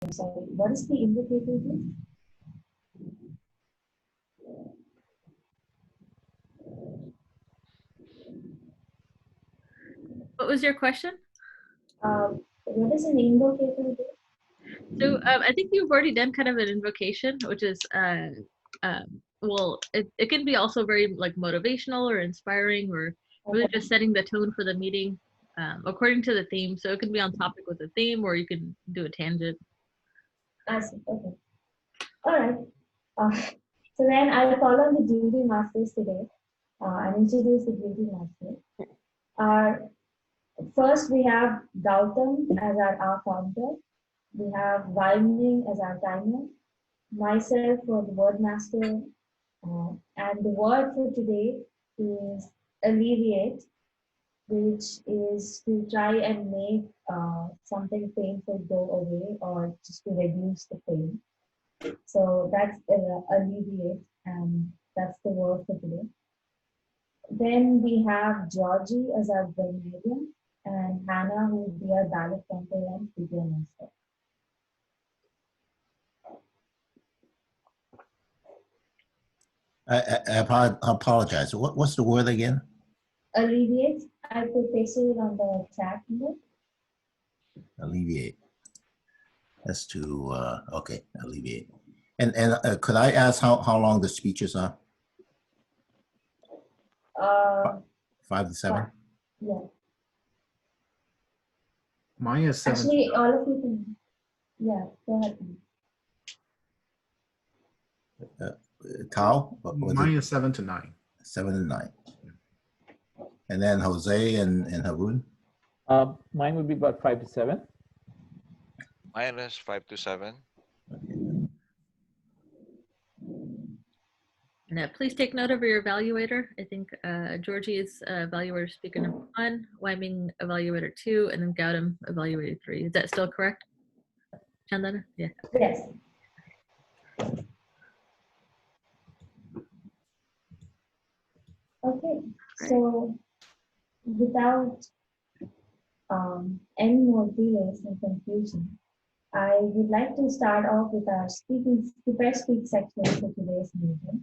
I'm sorry, what is the indicator here? What was your question? What is an invocator here? So I think you've already done kind of an invocation, which is well, it can be also very like motivational or inspiring, or really just setting the tone for the meeting according to the theme. So it can be on topic with the theme, or you can do a tangent. I see. Okay. All right. So then I'll call on the duty masters today and introduce the duty master. First, we have Gautam as our founder. We have Valming as our timer. Myself for the word master. And the word for today is alleviate, which is to try and make something painful go away or just to reduce the pain. So that's alleviate, and that's the word for today. Then we have Georgie as our grammarian and Hannah, who will be our ballot counter and figure master. I apologize. What's the word again? Alleviate. I put pasted it on the chat here. Alleviate. That's to okay. Alleviate. And could I ask how long the speeches are? 5 to 7. Yeah. Mine is 7. Actually, all of you can. Yeah. Go ahead. Tao? Mine is 7 to 9. 7 and 9. And then Jose and Harun? Mine would be about 5 to 7. Mine is 5 to 7. And please take note of your evaluator. I think Georgie is evaluator speaker number 1, Wyming evaluator 2, and then Gautam evaluator 3. Is that still correct, Chandana? Yeah. Yes. Okay, so without any more delays and confusion, I would like to start off with our prepare speak section for today's meeting.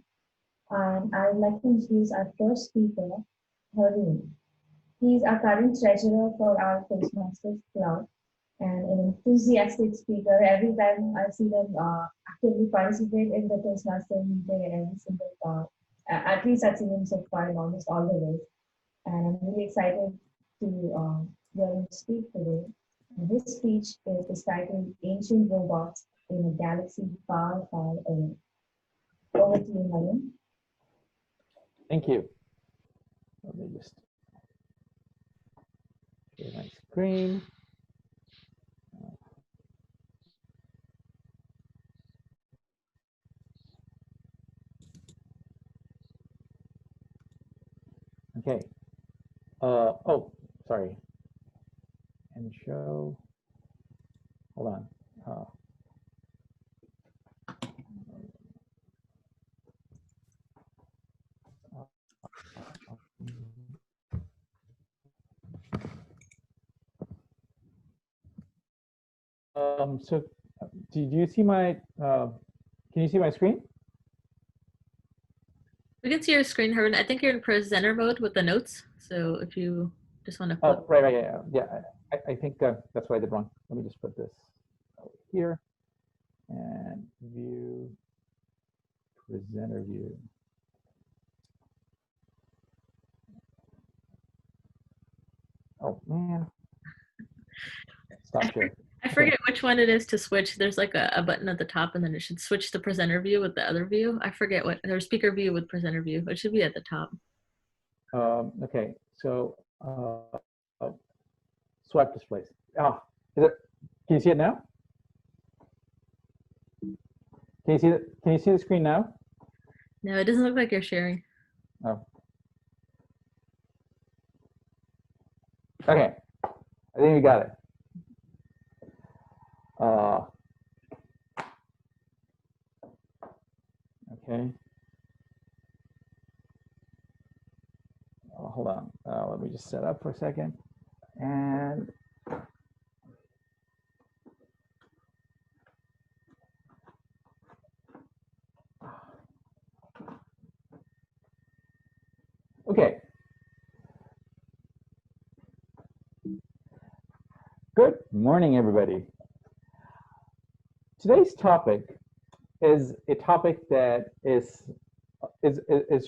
And I would like to introduce our first speaker, Harun. He is our current treasurer for our Toastmasters Club and an enthusiastic speaker. Every time I see them actively participate in the Toastmasters meeting and every single at least I've seen him so far in almost all the ways. And I'm really excited to hear him speak today. And his speech is titled Ancient Robots in a Galaxy Far, Far Away. Over to you, Harun. Thank you. Let me just share my screen. Okay. Oh, sorry. And show. Hold on. So did you see my, can you see my screen? We can see your screen, Harun. I think you're in presenter mode with the notes. So if you just want to flip. Oh, right, yeah. I think that's what I did wrong. Let me just put this over here and view, presenter view. Oh man, stop share. I forget which one it is to switch. There's like a button at the top, and then it should switch the presenter view with the other view. I forget what, there's speaker view with presenter view. It should be at the top. Okay, so swipe displays. Ah, is it? Can you see it now? Can you see it? Can you see the screen now? No, it doesn't look like you're sharing. Oh. Okay, I think we got it. Okay. Hold on. Let me just set up for a second. And Morning, everybody. Today's topic is a topic that is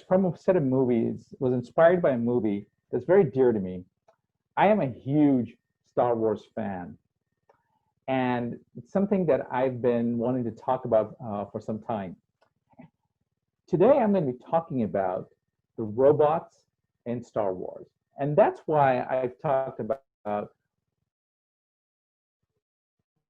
from a set of movies, was inspired by a movie that's very dear to me. I am a huge Star Wars fan, and it's something that I've been wanting to talk about for some time. Today, I'm going to be talking about the robots in Star Wars, and that's why I've talked about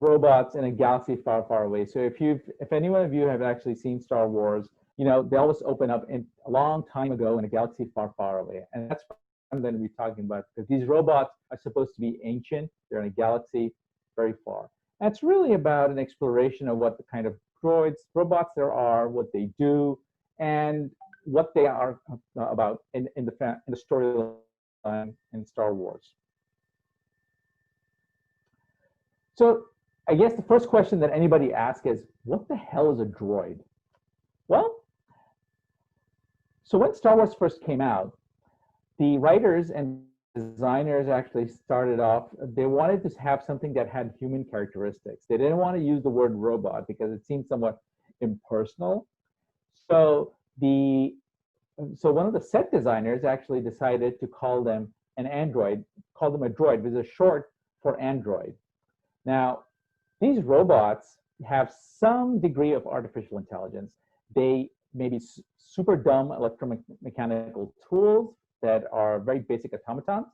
robots in a galaxy far, far away. So if any one of you have actually seen Star Wars, you know, they always open up in a long time ago in a galaxy far, far away. And that's what I'm going to be talking about, because these robots are supposed to be ancient. They're in a galaxy very far. And it's really about an exploration of what the kind of robots there are, what they do, and what they are about in the storyline in Star Wars. So I guess the first question that anybody asks is, what the hell is a droid? Well, so when Star Wars first came out, the writers and designers actually started off, they wanted to have something that had human characteristics. They didn't want to use the word robot because it seemed somewhat impersonal. So one of the set designers actually decided to call them an android, call them a droid, which is short for android. Now, these robots have some degree of artificial intelligence. They may be super dumb electromechanical tools that are very basic automatons,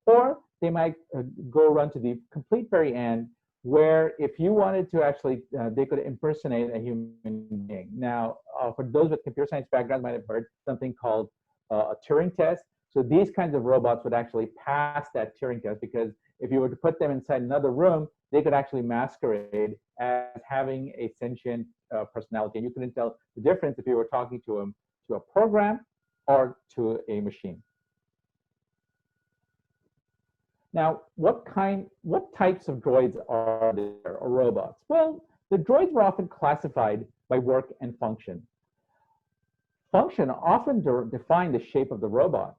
or they might go run to the complete very end, where if you wanted to actually, they could impersonate a human being. Now, for those with computer science background might have heard something called a Turing test. So these kinds of robots would actually pass that Turing test, because if you were to put them inside another room, they could actually masquerade as having a sentient personality. And you couldn't tell the difference if you were talking to a program or to a machine. Now, what types of droids are there, or robots? Well, the droids were often classified by work and function. Function often defined the shape of the robot.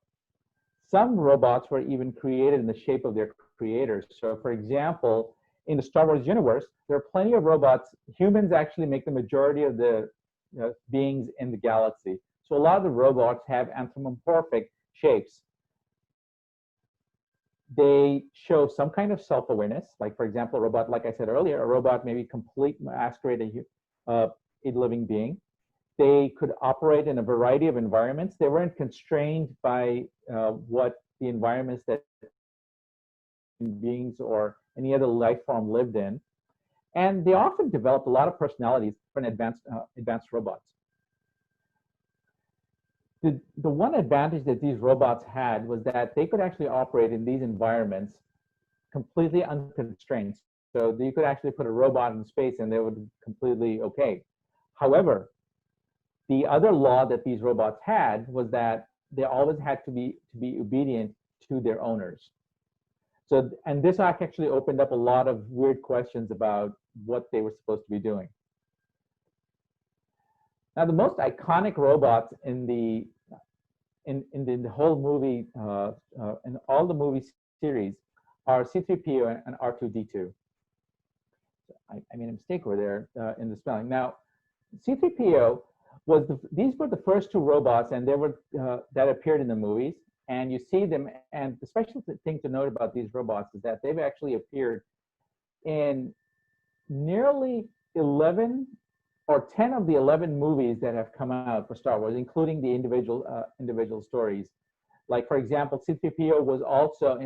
Some robots were even created in the shape of their creators. So for example, in the Star Wars universe, there are plenty of robots. Humans actually make the majority of the beings in the galaxy. So a lot of the robots have anthropomorphic shapes. They show some kind of self-awareness, like for example, a robot, like I said earlier, a robot may be complete masquerade a living being. They could operate in a variety of environments. They weren't constrained by what the environments that beings or any other life form lived in. And they often developed a lot of personalities for an advanced robots. The one advantage that these robots had was that they could actually operate in these environments completely unconstrained. So you could actually put a robot in space and they would be completely okay. However, the other law that these robots had was that they always had to be obedient to their owners. So, and this actually opened up a lot of weird questions about what they were supposed to be doing. Now, the most iconic robots in the whole movie, in all the movie series, are C-3PO and R2-D2. I made a mistake over there in the spelling. Now, C-3PO was these were the first two robots, and they were that appeared in the movies. And you see them, and the special thing to note about these robots is that they've actually appeared in nearly 11 or 10 of the 11 movies that have come out for Star Wars, including the individual stories. Like, for example, C-3PO was also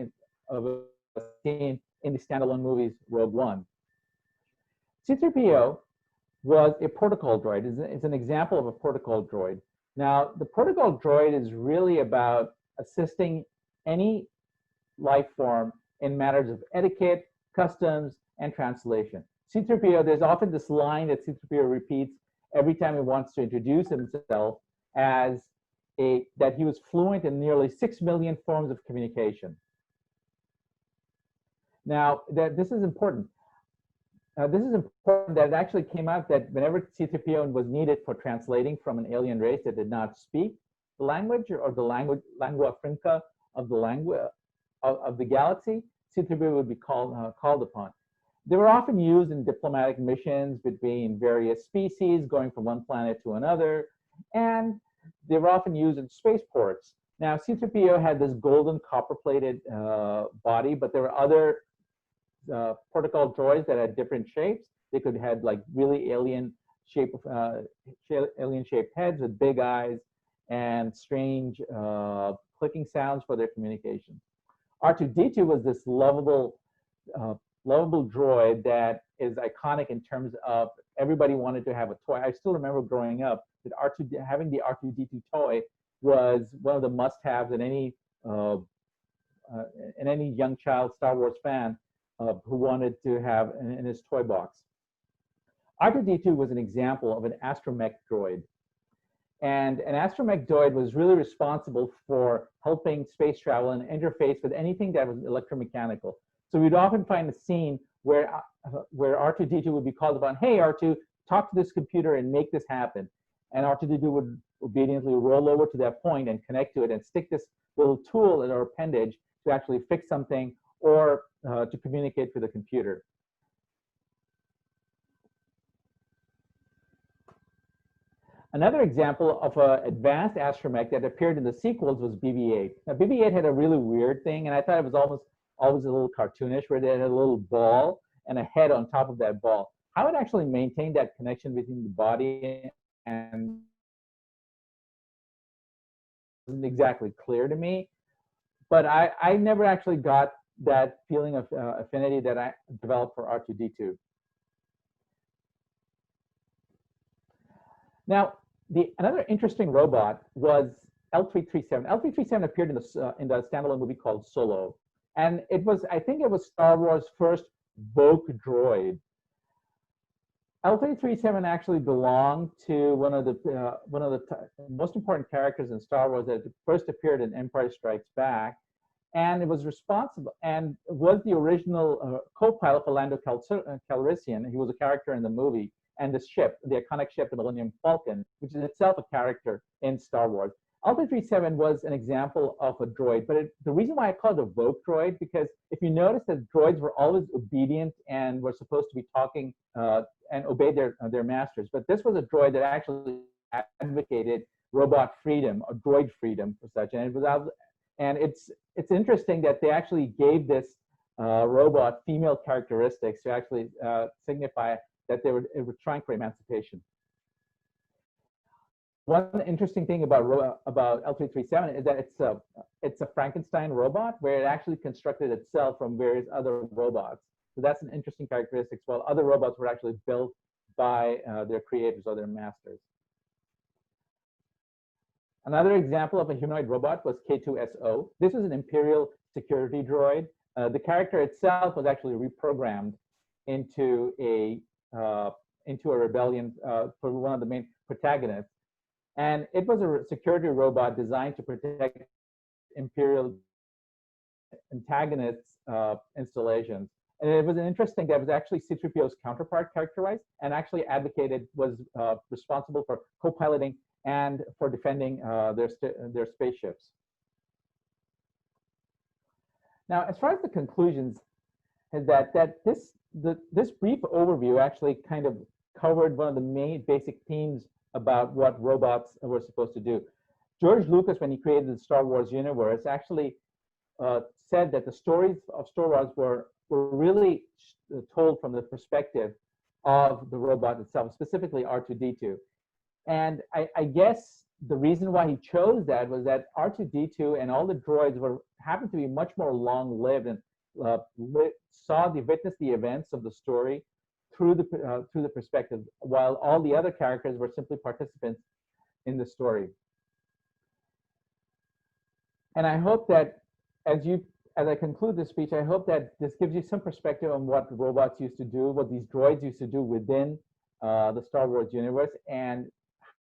seen in the standalone movies Rogue One. C-3PO was a protocol droid. It's an example of a protocol droid. Now, the protocol droid is really about assisting any life form in matters of etiquette, customs, and translation. C-3PO, there's often this line that C-3PO repeats every time he wants to introduce himself as that he was fluent in nearly 6 million forms of communication. Now, this is important. This is important that it actually came out that whenever C-3PO was needed for translating from an alien race that did not speak the language or the lingua franca of the language of the galaxy, C-3PO would be called upon. They were often used in diplomatic missions between various species, going from one planet to another, and they were often used in spaceports. Now, C-3PO had this golden copper-plated body, but there were other protocol droids that had different shapes. They could have like really alien shaped heads with big eyes and strange clicking sounds for their communication. R2-D2 was this lovable droid that is iconic in terms of everybody wanted to have a toy. I still remember growing up that having the R2-D2 toy was one of the must-haves in any young child Star Wars fan who wanted to have in his toy box. R2-D2 was an example of an astromech droid. And an astromech droid was really responsible for helping space travel and interface with anything that was electromechanical. So we'd often find a scene where R2-D2 would be called upon, hey, R2, talk to this computer and make this happen. And R2-D2 would obediently roll over to that point and connect to it and stick this little tool in our appendage to actually fix something or to communicate with the computer. Another example of an advanced astromech that appeared in the sequels was BB-8. Now, BB-8 had a really weird thing, and I thought it was always a little cartoonish, where they had a little ball and a head on top of that ball. How it actually maintained that connection between the body and wasn't exactly clear to me, but I never actually got that feeling of affinity that I developed for R2-D2. Now, another interesting robot was L337. L337 appeared in the standalone movie called Solo, and I think it was Star Wars' first Vogue droid. L337 actually belonged to one of the most important characters in Star Wars that first appeared in Empire Strikes Back, and it was responsible and was the original co-pilot for Lando Calrissian. He was a character in the movie, and the ship, the iconic ship, the Millennium Falcon, which is itself a character in Star Wars. L337 was an example of a droid, but the reason why I call it a Vogue droid, because if you notice that droids were always obedient and were supposed to be talking and obey their masters, but this was a droid that actually advocated robot freedom or droid freedom for such, and it's interesting that they actually gave this robot female characteristics to actually signify that they were trying for emancipation. One interesting thing about L337 is that it's a Frankenstein robot where it actually constructed itself from various other robots. So that's an interesting characteristic, while other robots were actually built by their creators or their masters. Another example of a humanoid robot was K2SO. This was an Imperial security droid. The character itself was actually reprogrammed into a rebellion for one of the main protagonists. And it was a security robot designed to protect Imperial antagonists' installations. And it was interesting that it was actually C-3PO's counterpart characterized and actually was responsible for co-piloting and for defending their spaceships. Now, as far as the conclusions, is that this brief overview actually kind of covered one of the main basic themes about what robots were supposed to do. George Lucas, when he created the Star Wars universe, actually said that the stories of Star Wars were really told from the perspective of the robot itself, specifically R2-D2. And I guess the reason why he chose that was that R2-D2 and all the droids happened to be much more long-lived and witnessed the events of the story through the perspective, while all the other characters were simply participants in the story. And I hope that as I conclude this speech, I hope that this gives you some perspective on what robots used to do, what these droids used to do within the Star Wars universe, and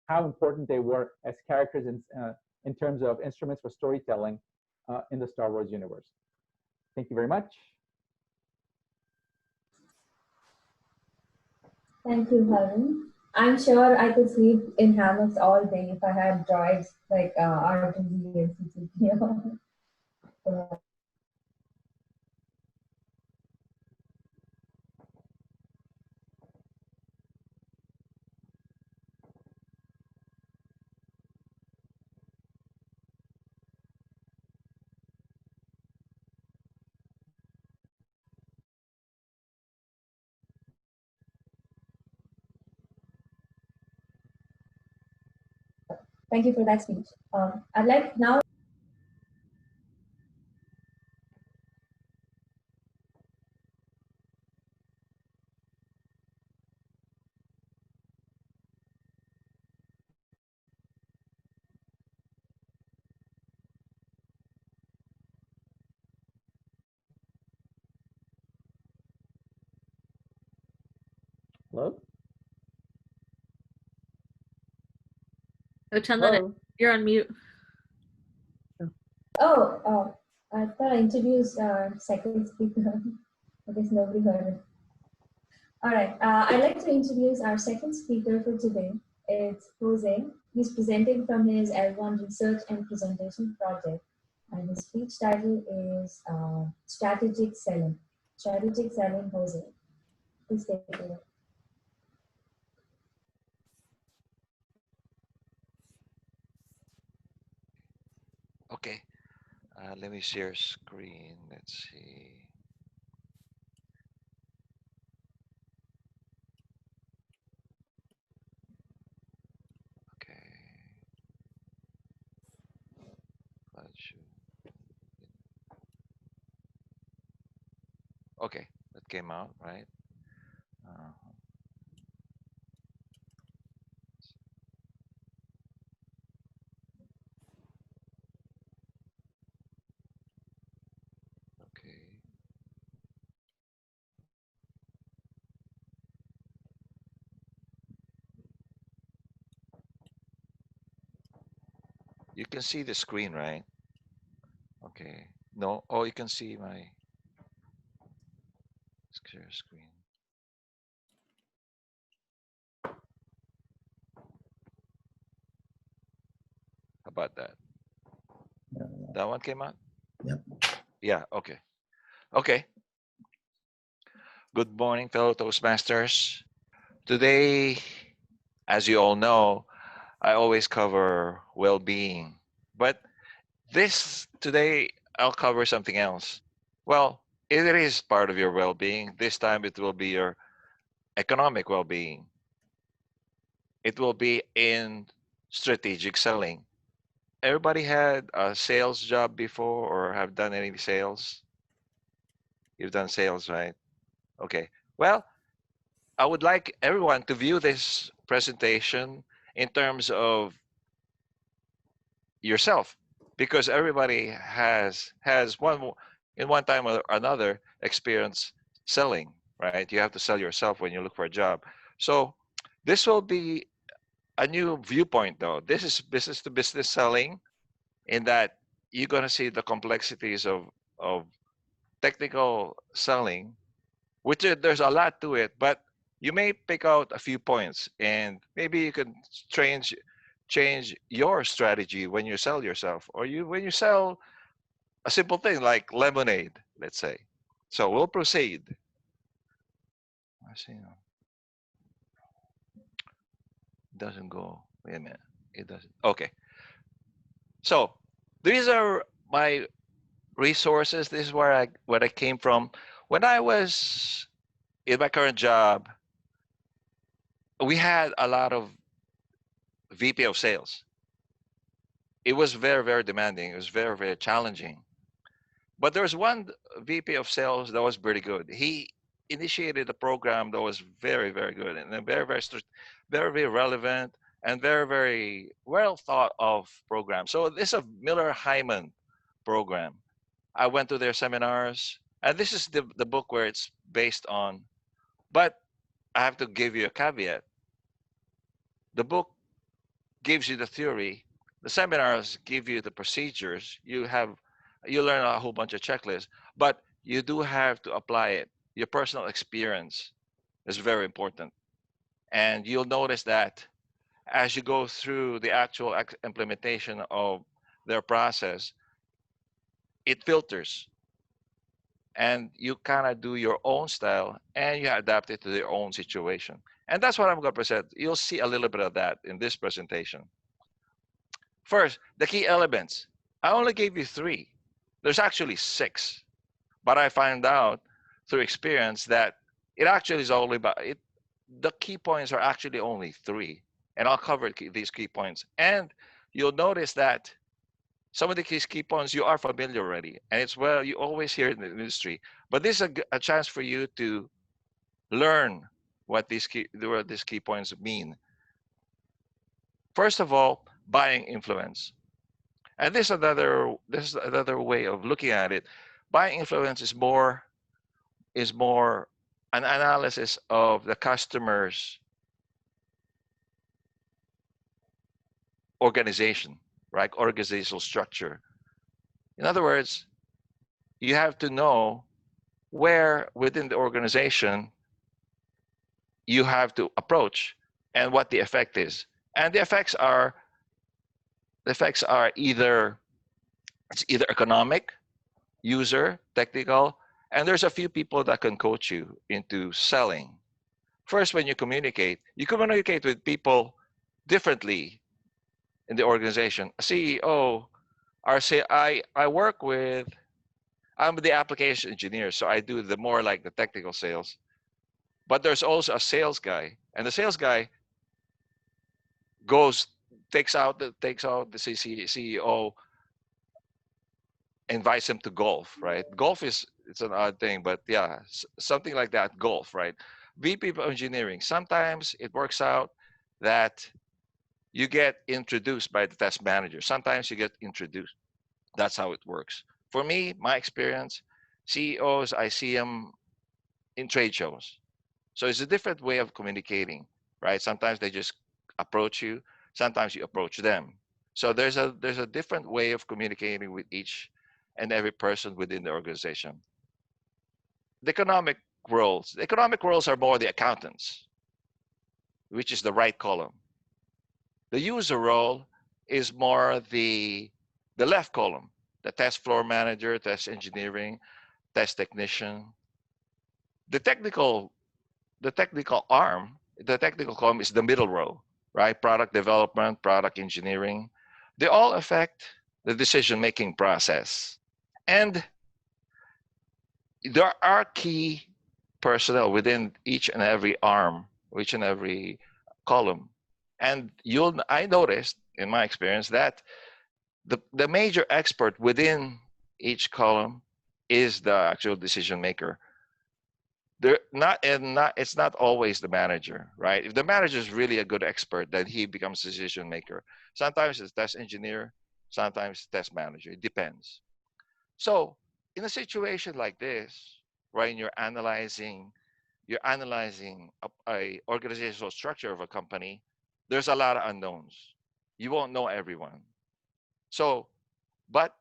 how important they were as characters in terms of instruments for storytelling in the Star Wars universe. Thank you very much. Thank you, Harun. I'm sure I could sleep in hammocks all day if I had droids like R2D and C-3PO. Thank you for that speech. I'd like now. Hello? Oh, Chandan, Hello? you're on mute. I thought I introduced our second speaker. I guess nobody heard it. All right, I'd like to introduce our second speaker for today. It's Jose. He's presenting from his L1 research and presentation project. And his speech title is Strategic Selling. Strategic Selling, Jose. Please take it away. Okay. Let me share screen. Let's see. Okay. Okay, that came out, right? Uh, okay. You can see the screen, right? Okay. No. Oh, you can see my share screen. How about that? That one came out? Yep. Yeah, okay. Okay. Good morning, fellow Toastmasters. Today, as you all know, I always cover well-being. But today, I'll cover something else. Well, it is part of your well-being. This time it will be your economic well-being. It will be in strategic selling. Everybody had a sales job before or have done any sales? You've done sales, right? Okay. Well, I would like everyone to view this presentation in terms of yourself, because everybody has one time or another experience selling, right? You have to sell yourself when you look for a job. So this will be a new viewpoint, though. This is business to business selling, in that you're going to see the complexities of technical selling, which there's a lot to it, but you may pick out a few points, and maybe you can change your strategy when you sell yourself, or when you sell a simple thing like lemonade, let's say. So we'll proceed. I see. It doesn't go. Wait a minute. It doesn't. Okay. So these are my resources. This is where I came from. When I was in my current job, we had a lot of VP of sales. It was very, very demanding. It was very, very challenging. But there was one VP of sales that was pretty good. He initiated a program that was very, very good, and a very, very relevant and very, very well thought of program. So this is a Miller Hyman program. I went to their seminars, and this is the book where it's based on. But I have to give you a caveat. The book gives you the theory. The seminars give you the procedures. You learn a whole bunch of checklists, but you do have to apply it. Your personal experience is very important. And you'll notice that as you go through the actual implementation of their process, it filters, and you kind of do your own style and you adapt it to your own situation. And that's what I'm going to present. You'll see a little bit of that in this presentation. First, the key elements. I only gave you 3. There's actually 6, but I found out through experience that it actually is only about it. The key points are actually only 3, and I'll cover these key points. And you'll notice that some of the key points you are familiar already, and it's well you always hear in the industry. But this is a chance for you to learn what these key points mean. First of all, buying influence, and this is another way of looking at it. Buying influence is more an analysis of the customer's organization, right? Organizational structure. In other words, you have to know where within the organization you have to approach and what the effect is. And the effects are either economic, user, technical, and there's a few people that can coach you into selling. First, when you communicate with people differently in the organization. A CEO, I'm the application engineer, so I do the more like the technical sales. But there's also a sales guy, and the sales guy takes out the CEO, invites him to golf, right? Golf it's an odd thing, but yeah, something like that, golf, right? VP of engineering. Sometimes it works out that you get introduced by the test manager. Sometimes you get introduced. That's how it works. For me, my experience, CEOs, I see them in trade shows. So it's a different way of communicating, right? Sometimes they just approach you. Sometimes you approach them. So there's a different way of communicating with each and every person within the organization. The economic roles are more the accountants, which is the right column. The user role is more the left column, the test floor manager, test engineering, test technician. The technical arm, the technical column is the middle row, right? Product development, product engineering. They all affect the decision-making process. And there are key personnel within each and every arm, each and every column. And I noticed in my experience that the major expert within each column is the actual decision maker. It's not always the manager, right? If the manager is really a good expert, then he becomes decision maker. Sometimes it's test engineer, sometimes test manager. It depends. So in a situation like this, right, you're analyzing a organizational structure of a company, there's a lot of unknowns. You won't know everyone. So, but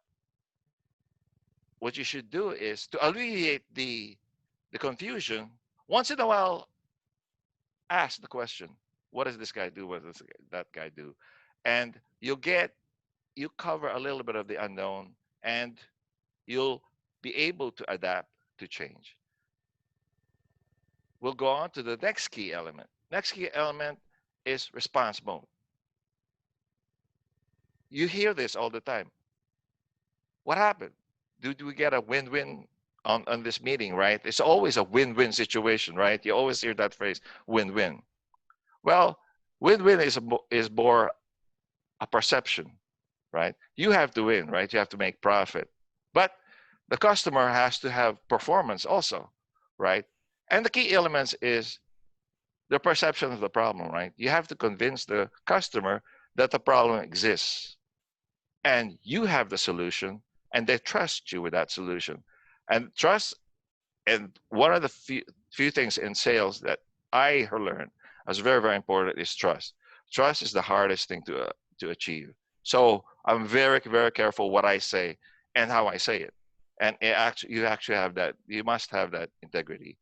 what you should do is to alleviate the confusion. Once in a while, ask the question: what does this guy do? What does that guy do? And you cover a little bit of the unknown, and you'll be able to adapt to change. We'll go on to the next key element. Next key element is response mode. You hear this all the time. What happened? Do we get a win-win on this meeting, right? It's always a win-win situation, right? You always hear that phrase, win-win. Well, win-win is more a perception, right? You have to win, right? You have to make profit. But the customer has to have performance also, right? And the key elements is the perception of the problem, right? You have to convince the customer that the problem exists and you have the solution and they trust you with that solution. And trust, and one of the few things in sales that I learned as very, very important is trust. Trust is the hardest thing to achieve. So I'm very, very careful what I say and how I say it. And you actually have that, you must have that integrity.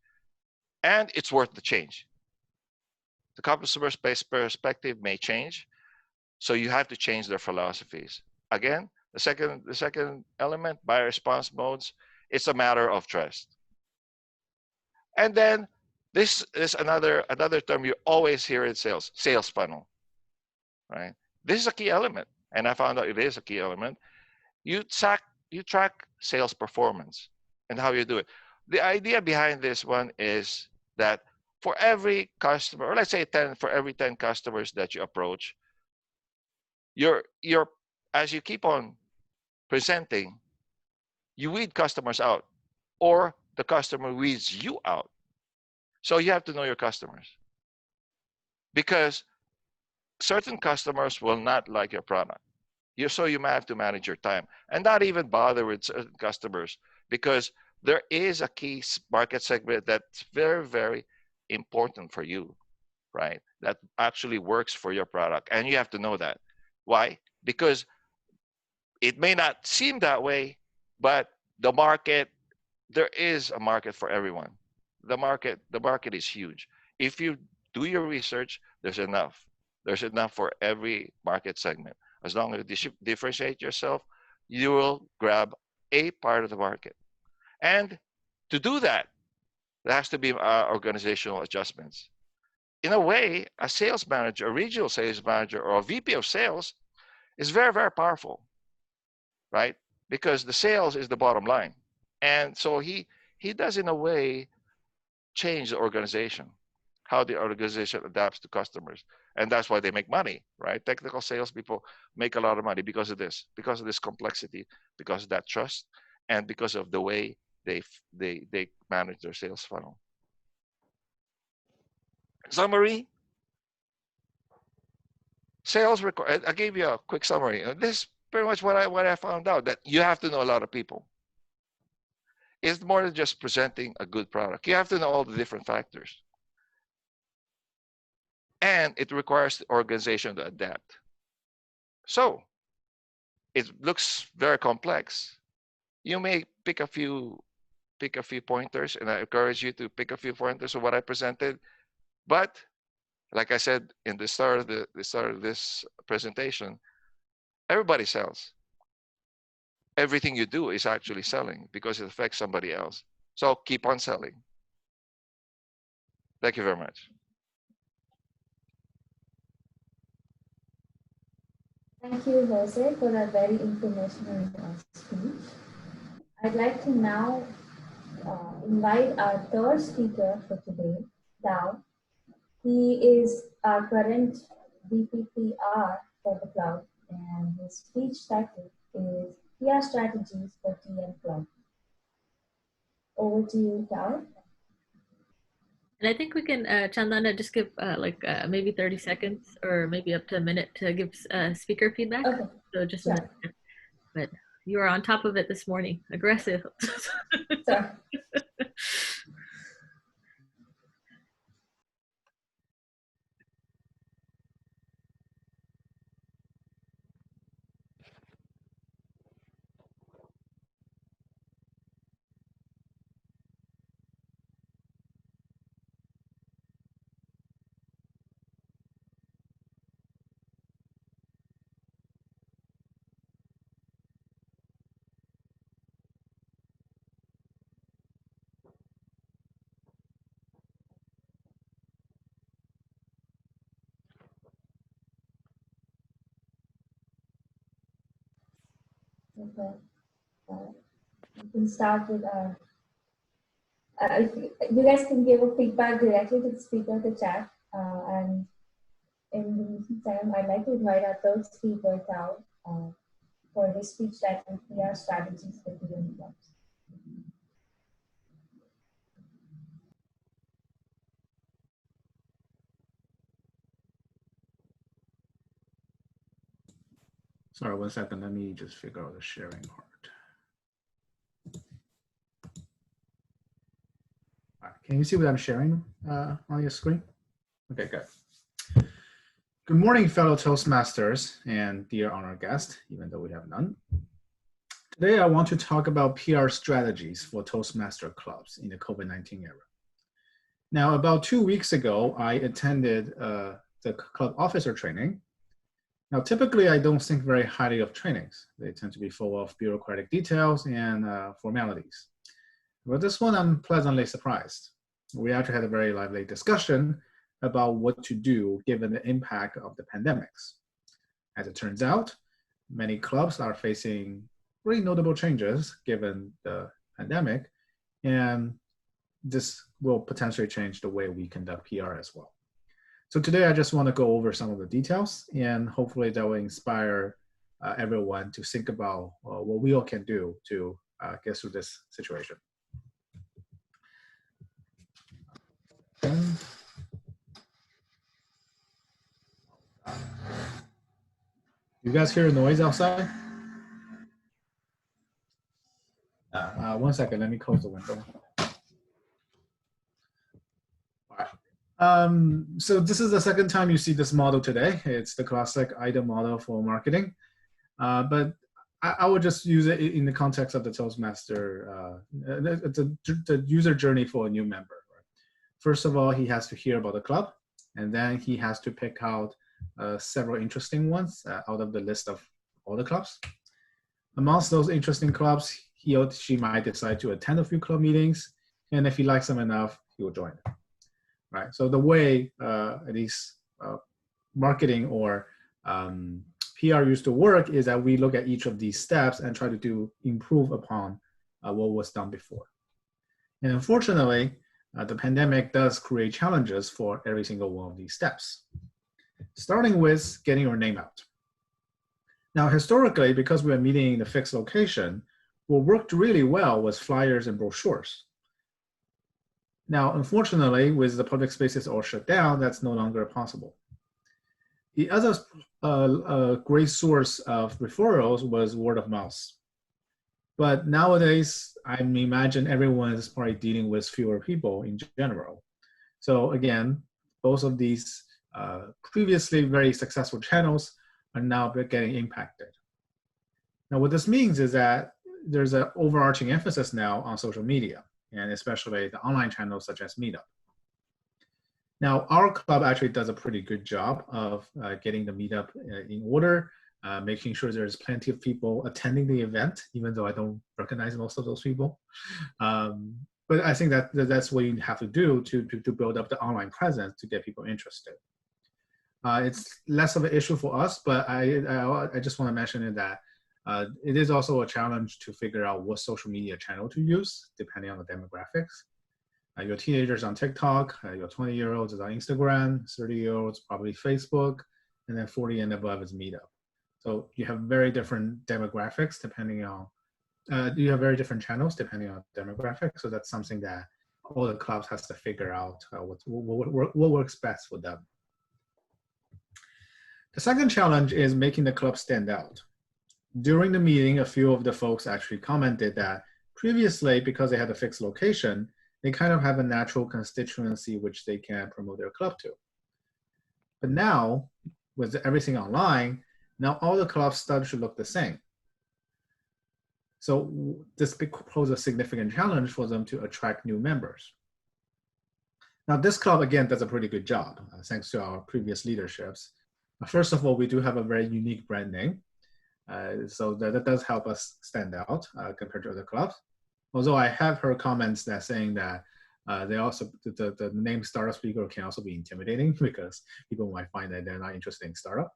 And it's worth the change. The customer's perspective may change, so you have to change their philosophies. Again, the second element, buyer response modes, it's a matter of trust. And then this is another term you always hear in sales funnel, right? This is a key element, and I found out it is a key element. You track sales performance and how you do it. The idea behind this one is that for every customer, or let's say for every 10 customers that you approach, you're as you keep on presenting, you weed customers out, or the customer weeds you out. So you have to know your customers, because certain customers will not like your product. So you might have to manage your time and not even bother with certain customers, because there is a key market segment that's very, very important for you, right? That actually works for your product. And you have to know that. Why? Because it may not seem that way, but the market, there is a market for everyone. The market is huge. If you do your research, there's enough. There's enough for every market segment. As long as you differentiate yourself, you will grab a part of the market. And to do that, there has to be organizational adjustments. In a way, a sales manager, a regional sales manager, or a VP of sales is very, very powerful, right? Because the sales is the bottom line. And so he does, in a way, change the organization, how the organization adapts to customers. And that's why they make money, right? Technical salespeople make a lot of money because of this complexity, because of that trust, and because of the way they manage their sales funnel. Summary: sales require. I gave you a quick summary. This is pretty much what I found out, that you have to know a lot of people. It's more than just presenting a good product. You have to know all the different factors. And it requires the organization to adapt. So it looks very complex. You may pick a few pointers, and I encourage you to pick a few pointers of what I presented. But like I said in the start of this presentation, everybody sells. Everything you do is actually selling because it affects somebody else. So keep on selling. Thank you very much. Thank you, Jose, for that very informational speech. I'd like to now invite our third speaker for today, Dow. He is our current VPPR for the cloud, and his speech title is PR Strategies for TM Cloud. Over to you, Dow. And I think we can, Chandana, just give maybe 30 seconds or maybe up to a minute to give speaker feedback. Okay. So just Sure. a minute. But you were on top of it this morning. Aggressive. Sorry. Okay. We can start with if you guys can give a feedback directly to the speaker, the chat, and in the meantime, I'd like to invite our third speaker, Tao, for his speech title, PR Strategies for TM Clubs. Sorry, 1 second. Let me just figure out the sharing part. All right, can you see what I'm sharing on your screen? Okay, good. Good morning, fellow Toastmasters and dear honored guest, even though we have none. Today, I want to talk about PR strategies for Toastmaster clubs in the COVID-19 era. Now, about 2 weeks ago, I attended the club officer training. Now, typically, I don't think very highly of trainings. They tend to be full of bureaucratic details and formalities. But this one, I'm pleasantly surprised. We actually had a very lively discussion about what to do given the impact of the pandemics. As it turns out, many clubs are facing really notable changes given the pandemic, and this will potentially change the way we conduct PR as well. So today I just want to go over some of the details, and hopefully that will inspire everyone to think about what we all can do to get through this situation. You guys hear noise outside? One second, let me close the window. All right. So this is the second time you see this model today. It's the classic item model for marketing, but I would just use it in the context of the Toastmaster, the user journey for a new member. First of all, he has to hear about the club, and then he has to pick out several interesting ones out of the list of all the clubs. Amongst those interesting clubs, he or she might decide to attend a few club meetings, and if he likes them enough, he will join them. Right. So the way at least marketing or PR used to work is that we look at each of these steps and try to improve upon what was done before. And unfortunately, the pandemic does create challenges for every single one of these steps, starting with getting your name out. Now, historically, because we are meeting in a fixed location, what worked really well was flyers and brochures. Now, unfortunately, with the public spaces all shut down, that's no longer possible. The other great source of referrals was word of mouth. But nowadays, I imagine everyone is probably dealing with fewer people in general. So again, both of these previously very successful channels are now getting impacted. Now, what this means is that there's an overarching emphasis now on social media, and especially the online channels such as Meetup. Now, our club actually does a pretty good job of getting the Meetup in order, making sure there's plenty of people attending the event, even though I don't recognize most of those people. But I think that's what you have to do to build up the online presence to get people interested. It's less of an issue for us, but I just want to mention that it is also a challenge to figure out what social media channel to use, depending on the demographics. Your teenagers on TikTok, your 20-year-olds is on Instagram, 30-year-olds probably Facebook, and then 40 and above is Meetup. So you have very different demographics depending on, you have very different channels depending on demographics. So that's something that all the clubs has to figure out what works best for them. The second challenge is making the club stand out. During the meeting, a few of the folks actually commented that previously, because they had a fixed location, they kind of have a natural constituency which they can promote their club to. But now, with everything online, now all the clubs start to look the same. So this poses a significant challenge for them to attract new members. Now this club, again, does a pretty good job, thanks to our previous leaderships. First of all, we do have a very unique brand name. So that does help us stand out compared to other clubs. Although I have heard comments that saying that they also the name Startup Speaker can also be intimidating because people might find that they're not interested in startup.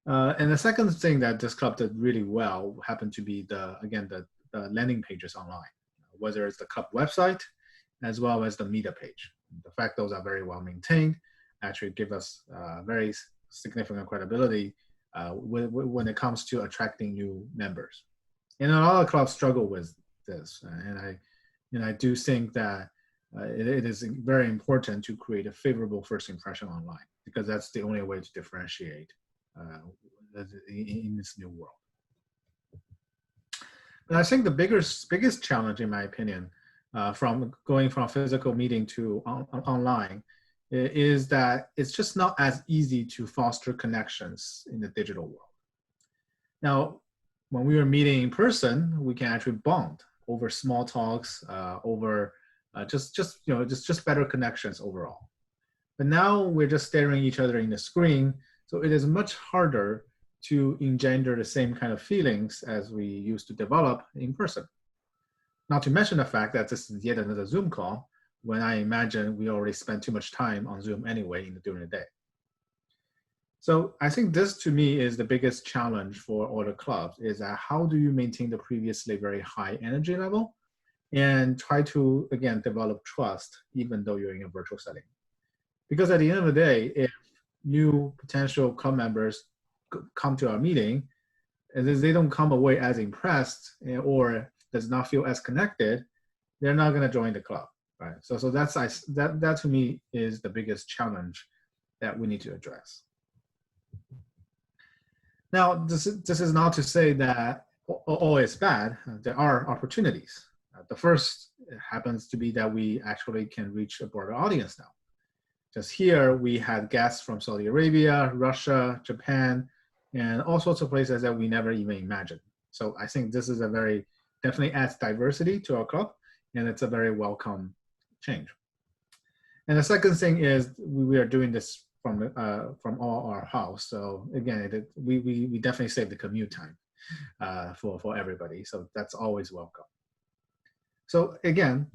And the second thing that this club did really well happened to be the landing pages online, whether it's the club website as well as the Meetup page. The fact those are very well maintained actually give us very significant credibility when it comes to attracting new members. And a lot of clubs struggle with this, and I do think that it is very important to create a favorable first impression online, because that's the only way to differentiate in this new world. But I think the biggest challenge, in my opinion, from going from a physical meeting to online, is that it's just not as easy to foster connections in the digital world. Now, when we were meeting in person, we can actually bond over small talks, over just better connections overall. But now we're just staring each other in the screen, so it is much harder to engender the same kind of feelings as we used to develop in person. Not to mention the fact that this is yet another Zoom call, when I imagine we already spent too much time on Zoom anyway during the day. So I think this, to me, is the biggest challenge for all the clubs, is that how do you maintain the previously very high energy level and try to, again, develop trust, even though you're in a virtual setting. Because at the end of the day, if new potential club members come to our meeting, and if they don't come away as impressed or does not feel as connected, they're not going to join the club, right? So that to me is the biggest challenge that we need to address. Now, this is not to say that all is bad. There are opportunities. The first happens to be that we actually can reach a broader audience now. Just here, we had guests from Saudi Arabia, Russia, Japan, and all sorts of places that we never even imagined. So I think this is a very, definitely adds diversity to our club, and it's a very welcome change. And the second thing is we are doing this from all our house. So again, we definitely save the commute time for everybody. So that's always welcome. So again,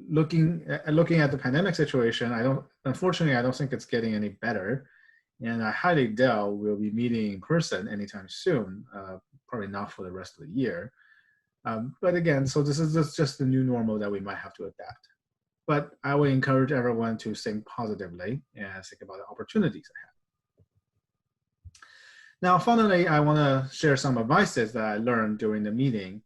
looking at the pandemic situation, unfortunately, I don't think it's getting any better. And I highly doubt we'll be meeting in person anytime soon, probably not for the rest of the year. But again, so this is just the new normal that we might have to adapt. But I would encourage everyone to think positively and think about the opportunities ahead. Now, finally, I want to share some advices that I learned during the meeting.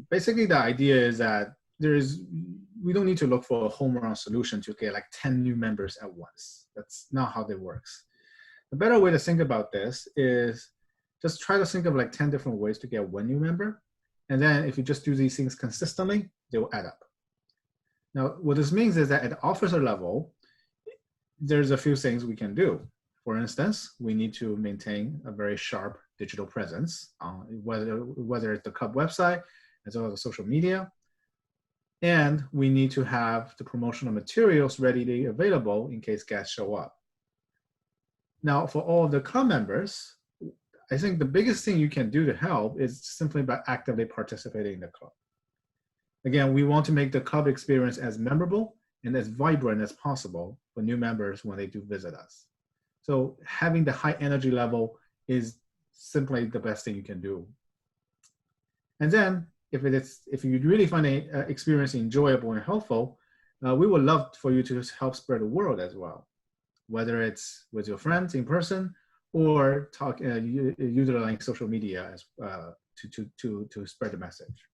Basically, the idea is that we don't need to look for a home run solution to get like 10 new members at once. That's not how that works. The better way to think about this is just try to think of like 10 different ways to get one new member. And then if you just do these things consistently, they will add up. Now, what this means is that at the officer level, there's a few things we can do. For instance, we need to maintain a very sharp digital presence, whether it's the club website, as well as the social media. And we need to have the promotional materials readily available in case guests show up. Now, for all of the club members, I think the biggest thing you can do to help is simply by actively participating in the club. Again, we want to make the club experience as memorable and as vibrant as possible for new members when they do visit us. So having the high energy level is simply the best thing you can do. And then if you really find the experience enjoyable and helpful, we would love for you to help spread the word as well, whether it's with your friends in person or utilizing social media as, to spread the message.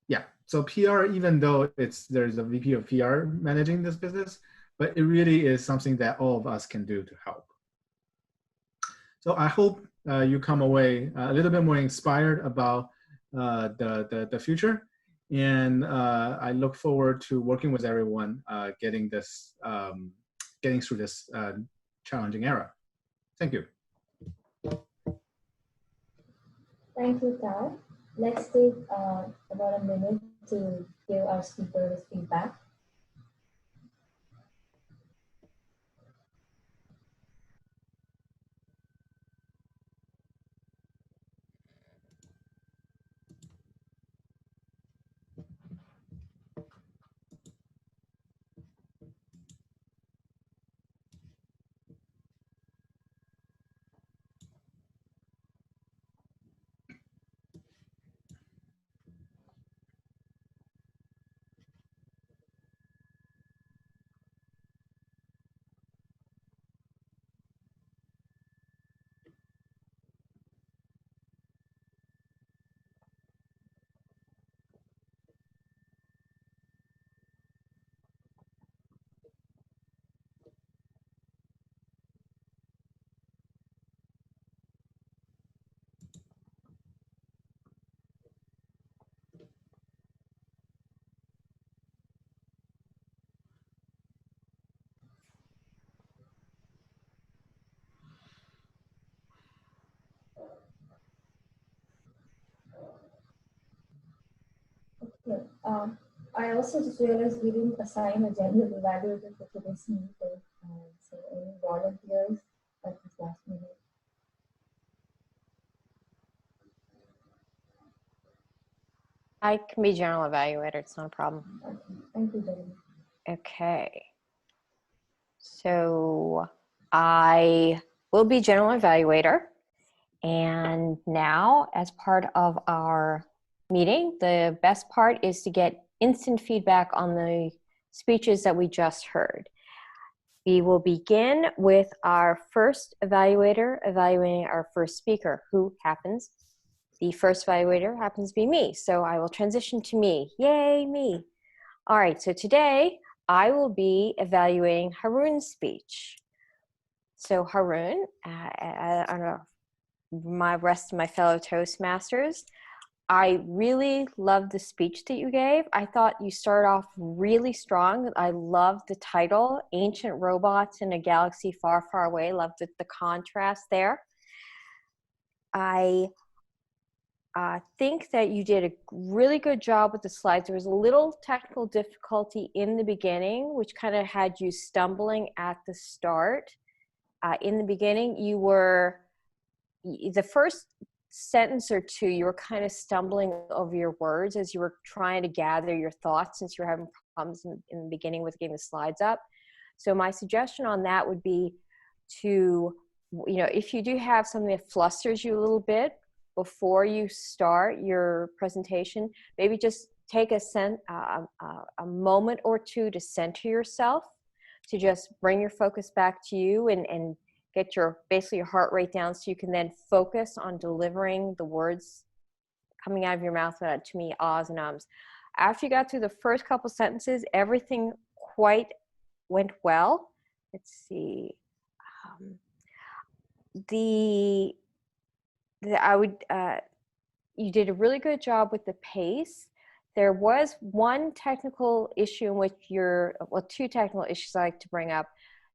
Yeah, so PR, even though there's a VP of PR managing this business, but it really is something that all of us can do to help. So I hope you come away a little bit more inspired about the future. And I look forward to working with everyone, getting through this challenging era. Thank you. Thank you, Tal. Let's take about a minute to give our speakers feedback. Okay. I also just realized we didn't assign a general evaluator for today's meeting. So any volunteers at this last minute? I can be general evaluator. It's not a problem. Okay. Thank you, Jenny. Okay. So I will be general evaluator. And now, as part of our meeting, the best part is to get instant feedback on the speeches that we just heard. We will begin with our first evaluator evaluating our first speaker, the first evaluator happens to be me. So I will transition to me. Yay, me. All right, so today I will be evaluating Haroon's speech. So Haroon, I don't know, my rest of my fellow Toastmasters, I really loved the speech that you gave. I thought you started off really strong. I loved the title, Ancient Robots in a Galaxy Far, Far Away. Loved the contrast there. I think that you did a really good job with the slides. There was a little technical difficulty in the beginning, which kind of had you stumbling at the start. In the beginning, the first sentence or two, you were kind of stumbling over your words as you were trying to gather your thoughts, since you were having problems in the beginning with getting the slides up. So my suggestion on that would be to, if you do have something that flusters you a little bit before you start your presentation, maybe just take a moment or two to center yourself, to just bring your focus back to you and get basically your heart rate down, so you can then focus on delivering the words coming out of your mouth without too many ahs and ums. After you got through the first couple sentences, everything quite went well. Let's see. You did a really good job with the pace. There was one technical issue in which two technical issues I like to bring up.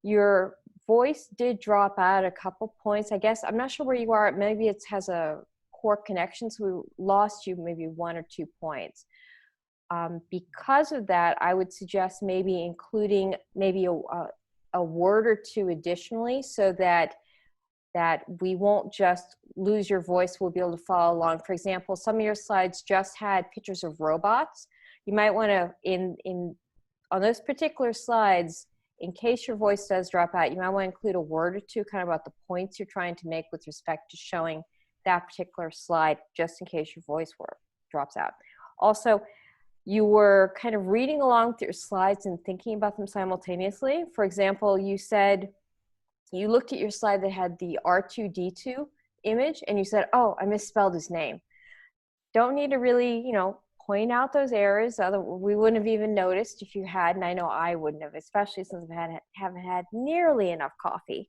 Your voice did drop out a couple points. I guess, I'm not sure where you are. Maybe it has a poor connection, so we lost you maybe 1 or 2 points. Because of that, I would suggest maybe including maybe a word or two additionally, so that we won't just lose your voice, we'll be able to follow along. For example, some of your slides just had pictures of robots. You might want to, on those particular slides, in case your voice does drop out, you might want to include a word or two kind of about the points you're trying to make with respect to showing that particular slide, just in case your voice drops out. Also, you were kind of reading along through your slides and thinking about them simultaneously. For example, you said, you looked at your slide that had the R2-D2 image and you said, oh, I misspelled his name. Don't need to really, point out those errors. We wouldn't have even noticed if you had, and I know I wouldn't have, especially since I haven't had nearly enough coffee.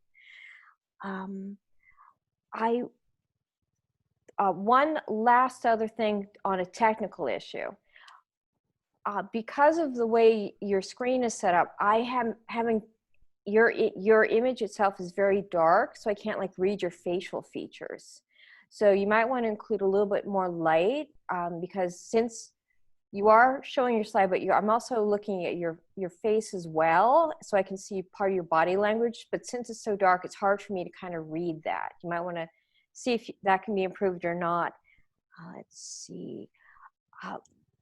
One last other thing on a technical issue. Because of the way your screen is set up, your image itself is very dark, so I can't read your facial features. So you might want to include a little bit more light, because since you are showing your slide, but I'm also looking at your face as well, so I can see part of your body language. But since it's so dark, it's hard for me to kind of read that. You might want to see if that can be improved or not. Let's see.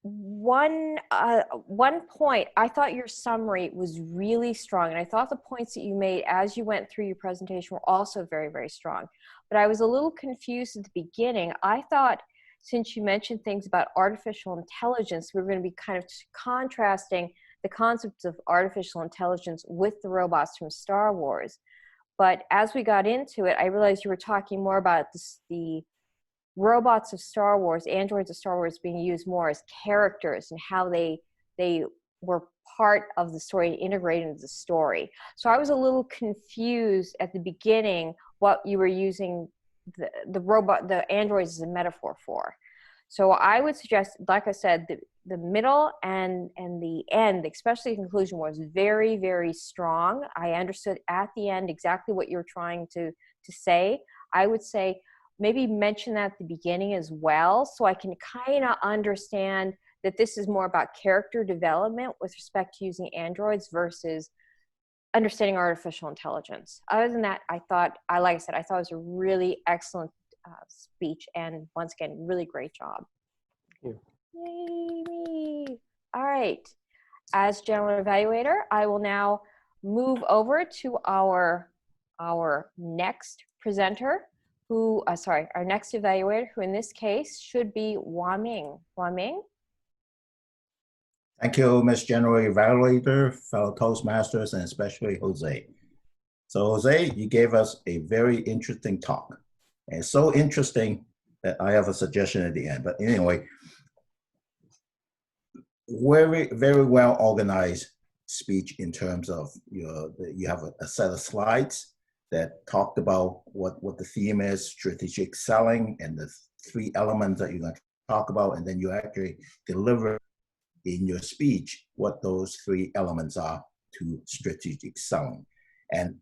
One point, I thought your summary was really strong, and I thought the points that you made as you went through your presentation were also very, very strong. But I was a little confused at the beginning. I thought, since you mentioned things about artificial intelligence, we were going to be kind of contrasting the concepts of artificial intelligence with the robots from Star Wars. But as we got into it, I realized you were talking more about the robots of Star Wars, androids of Star Wars, being used more as characters and how they were part of the story, integrated into the story. So I was a little confused at the beginning what you were using the androids as a metaphor for. So I would suggest, like I said, the middle and the end, especially the conclusion, was very, very strong. I understood at the end exactly what you were trying to say. I would say maybe mention that at the beginning as well, so I can kind of understand that this is more about character development with respect to using androids versus understanding artificial intelligence. Other than that, like I said, I thought it was a really excellent speech, and once again, really great job. Thank you. Yay, me. All right. As general evaluator, I will now move over to our next presenter, our next evaluator, who in this case should be Waming. Waming? Thank you, Ms. General Evaluator, fellow Toastmasters, and especially Jose. So Jose, you gave us a very interesting talk. And it's so interesting that I have a suggestion at the end. But anyway, very, very well organized speech in terms of you have a set of slides that talked about what the theme is, strategic selling, and the 3 elements that you're going to talk about, and then you actually deliver in your speech what those 3 elements are to strategic selling. And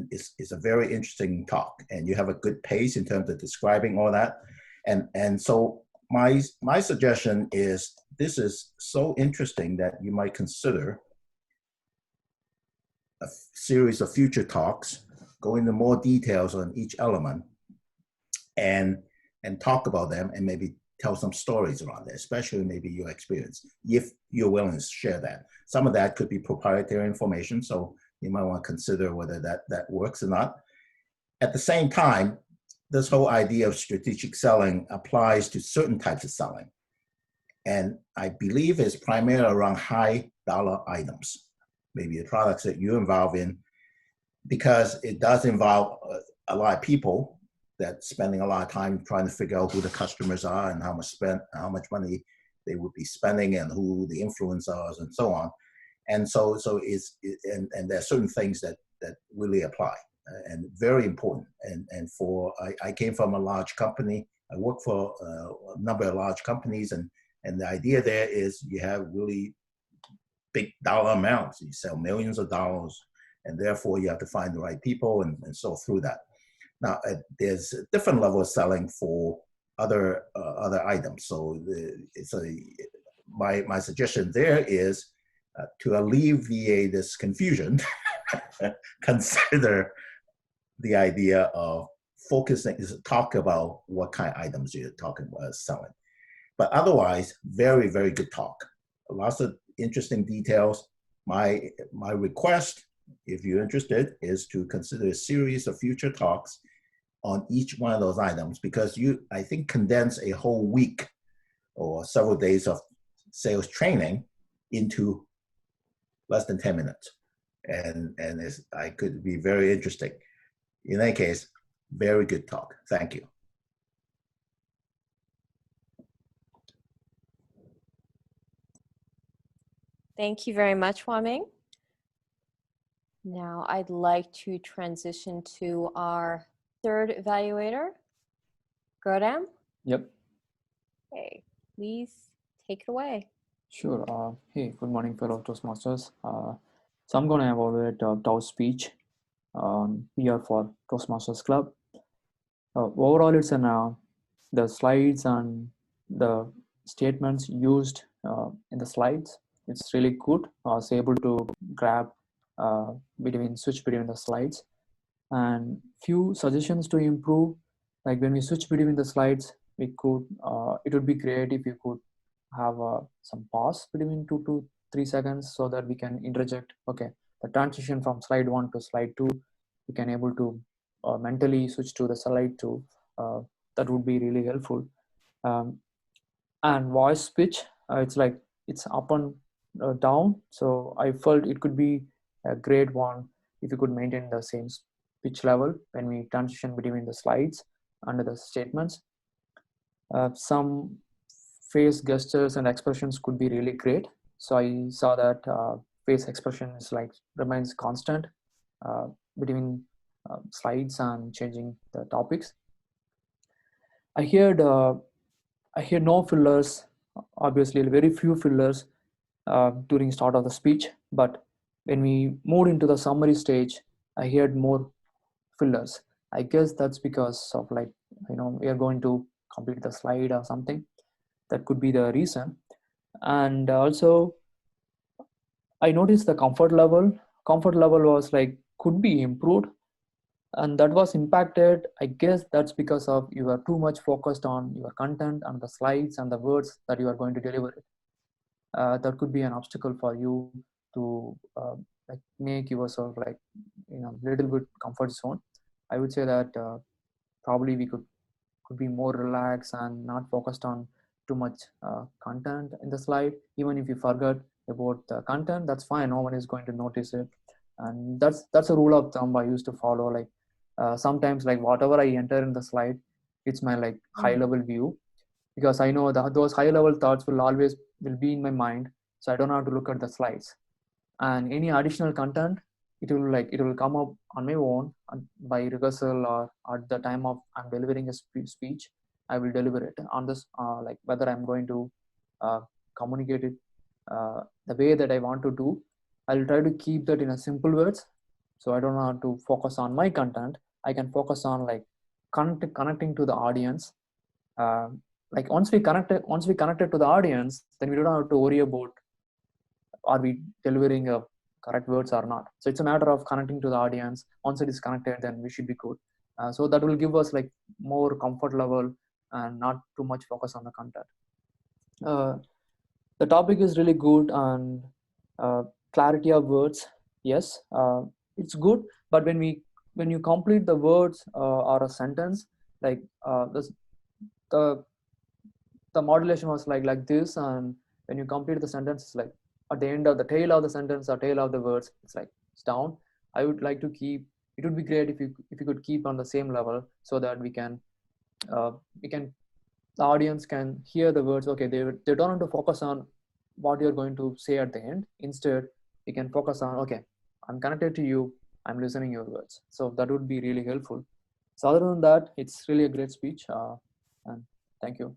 it's a very interesting talk, and you have a good pace in terms of describing all that. And so my suggestion is, this is so interesting that you might consider a series of future talks, go into more details on each element, and talk about them, and maybe tell some stories around it, especially maybe your experience, if you're willing to share that. Some of that could be proprietary information, so you might want to consider whether that works or not. At the same time, this whole idea of strategic selling applies to certain types of selling. And I believe it's primarily around high dollar items, maybe the products that you're involved in, because it does involve a lot of people that spending a lot of time trying to figure out who the customers are and how much money they would be spending and who the influencers and so on. And so and there are certain things that really apply and very important. And I came from a large company. I worked for a number of large companies, and the idea there is you have really big dollar amounts. You sell millions of dollars, and therefore you have to find the right people and so through that. Now, there's a different level of selling for other items. So my suggestion there is to alleviate this confusion, consider the idea of focusing, talk about what kind of items you're talking about selling. But otherwise, very, very good talk. Lots of interesting details. My request, if you're interested, is to consider a series of future talks on each one of those items, because I think, condense a whole week or several days of sales training into less than 10 minutes. And I could be very interesting. In any case, very good talk. Thank you. Thank you very much, Waming. Now I'd like to transition to our 3rd evaluator, Godam. Yep, Okay, please take it away. sure. Hey, good morning, fellow Toastmasters. So I'm going to evaluate Tao's speech here for Toastmasters Club. Overall, it's the slides and the statements used in the slides. It's really good. I was able to grab switch between the slides, and few suggestions to improve. Like when we switch between the slides, we could it would be great if you could have some pause between 2 to 3 seconds so that we can interject. Okay, the transition from slide 1 to slide 2, we can able to mentally switch to the slide 2. That would be really helpful. And voice pitch, it's up and down, so I felt it could be a great one if you could maintain the same pitch level when we transition between the slides under the statements. Some face gestures and expressions could be really great. So I saw that face expression is remains constant between slides and changing the topics. I heard no fillers, obviously very few fillers during start of the speech, but when we moved into the summary stage, I heard more fillers. I guess that's because of we are going to complete the slide or something. That could be the reason. And also I noticed the comfort level was could be improved, and that was impacted. I guess that's because of you are too much focused on your content and the slides and the words that you are going to deliver it. That could be an obstacle for you to make yourself little bit comfort zone. I would say that probably we could be more relaxed and not focused on too much content in the slide. Even if you forget, about the content, that's fine. No one is going to notice it, and that's a rule of thumb I used to follow. Like sometimes, like whatever I enter in the slide, it's my like high level view, because I know that those high level thoughts will be in my mind, so I don't have to look at the slides. And any additional content, it will come up on my own by rehearsal, or at the time of I'm delivering a speech. I will deliver it on this, like whether I'm going to communicate it the way that I want to do. I'll try to keep that in a simple words, so I don't have to focus on my content. I can focus on like connecting to the audience. Like once we connected to the audience, then we don't have to worry about are we delivering a correct words or not. So it's a matter of connecting to the audience. Once it is connected, then we should be good. So that will give us like more comfort level and not too much focus on the content. The topic is really good, and clarity of words, yes, it's good. But when you complete the words or a sentence, like the the modulation was like this, and when you complete the sentence, it's like at the end of the tail of the sentence or tail of the words, it's down. I would like to keep, it would be great if you could keep on the same level, so that we can the audience can hear the words. Okay, they don't have to focus on what you're going to say at the end. Instead, we can focus on, okay, I'm connected to you, I'm listening your words. So that would be really helpful. So other than that, it's really a great speech, and thank you.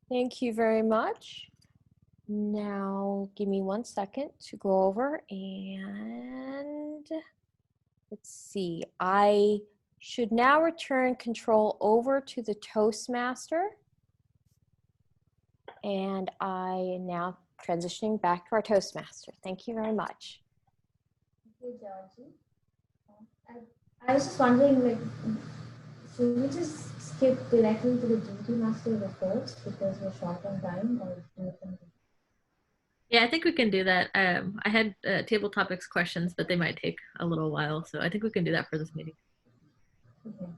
Thank you very much. Now, give me 1 second to go over and let's see. I should now return control over to the Toastmaster. And I am now transitioning back to our Toastmaster. Thank you very much. Thank you, Georgie. I was just wondering, like, should we just skip directly to the duty master reports because we're short on time, or do you think? Yeah, I think we can do that. I had table topics questions, but they might take a little while, so I think we can do that for this meeting. Okay.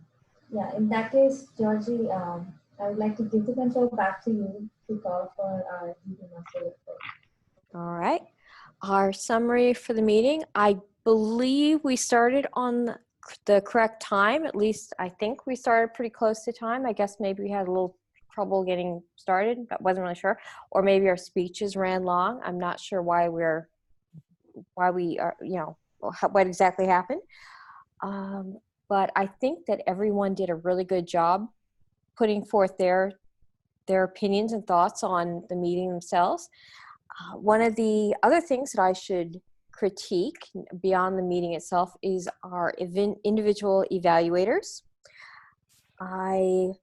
Yeah, in that case, Georgie, I would like to give the control back to you to call for our duty master report. All right. Our summary for the meeting, I believe we started on the correct time. At least I think we started pretty close to time. I guess maybe we had a little trouble getting started. I wasn't really sure. Or maybe our speeches ran long. I'm not sure why we are, what exactly happened. But I think that everyone did a really good job putting forth their opinions and thoughts on the meeting themselves. One of the other things that I should critique beyond the meeting itself is our individual evaluators. I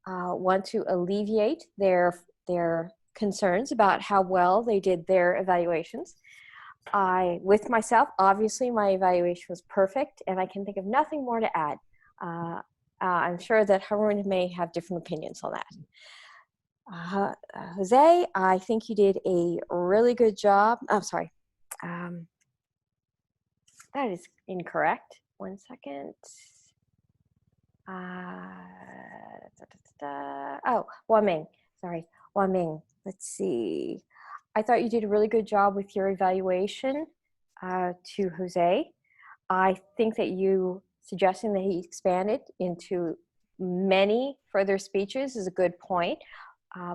want to alleviate their concerns about how well they did their evaluations. With myself, obviously my evaluation was perfect, and I can think of nothing more to add. I'm sure that Harun may have different opinions on that. Jose, I think you did a really good job. I'm sorry. That is incorrect. 1 second. Oh, Wang. Sorry, Wang. Let's see. I thought you did a really good job with your evaluation to Jose. I think that you suggesting that he expanded into many further speeches is a good point.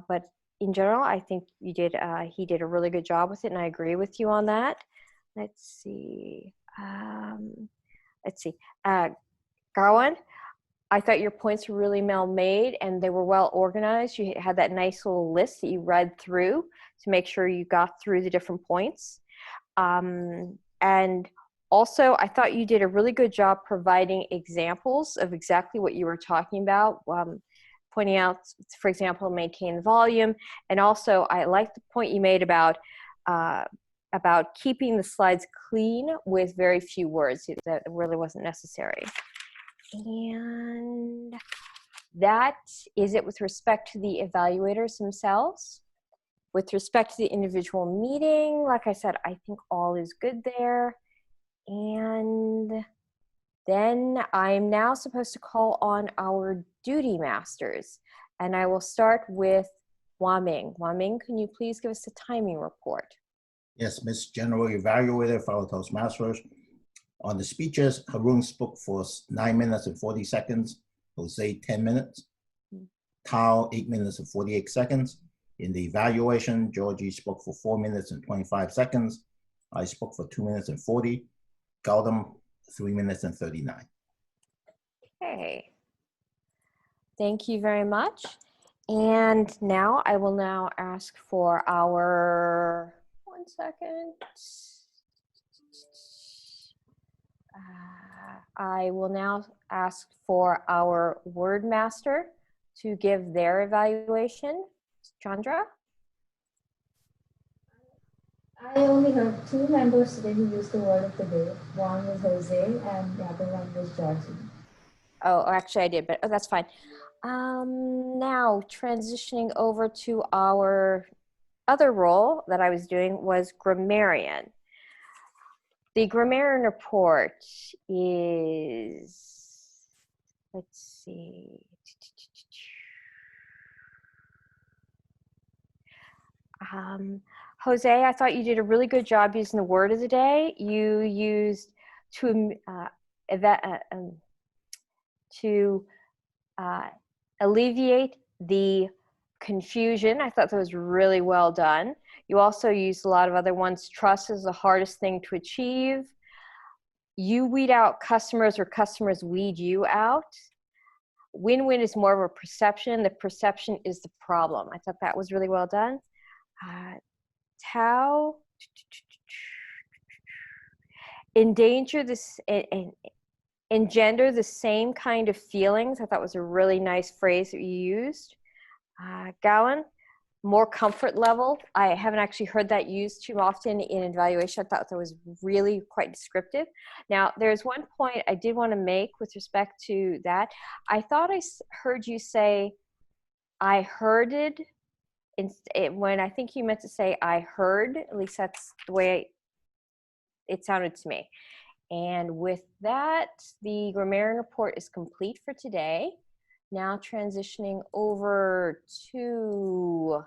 But in general, I think he did a really good job with it, and I agree with you on that. Let's see. Garwan, I thought your points were really well made, and they were well organized. You had that nice little list that you read through to make sure you got through the different points. And also, I thought you did a really good job providing examples of exactly what you were talking about. Pointing out, for example, maintain the volume. And also, I like the point you made about keeping the slides clean with very few words. That really wasn't necessary. And that is it with respect to the evaluators themselves. With respect to the individual meeting, like I said, I think all is good there. And then I'm now supposed to call on our duty masters. And I will start with Waming. Waming, can you please give us a timing report? Yes, Miss General Evaluator, fellow Toastmasters. On the speeches, Haroon spoke for 9 minutes and 40 seconds, Jose 10 minutes, Tao 8 minutes and 48 seconds. In the evaluation, Georgie spoke for 4 minutes and 25 seconds. I spoke for 2 minutes and 40. Gautam, 3 minutes and 39. Okay. Thank you very much. And now I will now ask for our, one second. I will now ask for our word master to give their evaluation. Chandra? I only heard 2 members today who used the word of the day. One was Jose and the other one was Georgie. Oh, actually I did, but that's fine. Now transitioning over to our other role that I was doing was grammarian. The grammarian report is, let's see. Jose, I thought you did a really good job using the word of the day. You used to alleviate the confusion. I thought that was really well done. You also used a lot of other ones. Trust is the hardest thing to achieve. You weed out customers or customers weed you out. Win-win is more of a perception. The perception is the problem. I thought that was really well done. Tao, engender the same kind of feelings. I thought was a really nice phrase that you used. Gowan, more comfort level. I haven't actually heard that used too often in evaluation. I thought that was really quite descriptive. Now, there's one point I did want to make with respect to that. I thought I heard you say, I hearded, when I think you meant to say, I heard, at least that's the way it sounded to me. And with that, the grammarian report is complete for today. Now transitioning over to,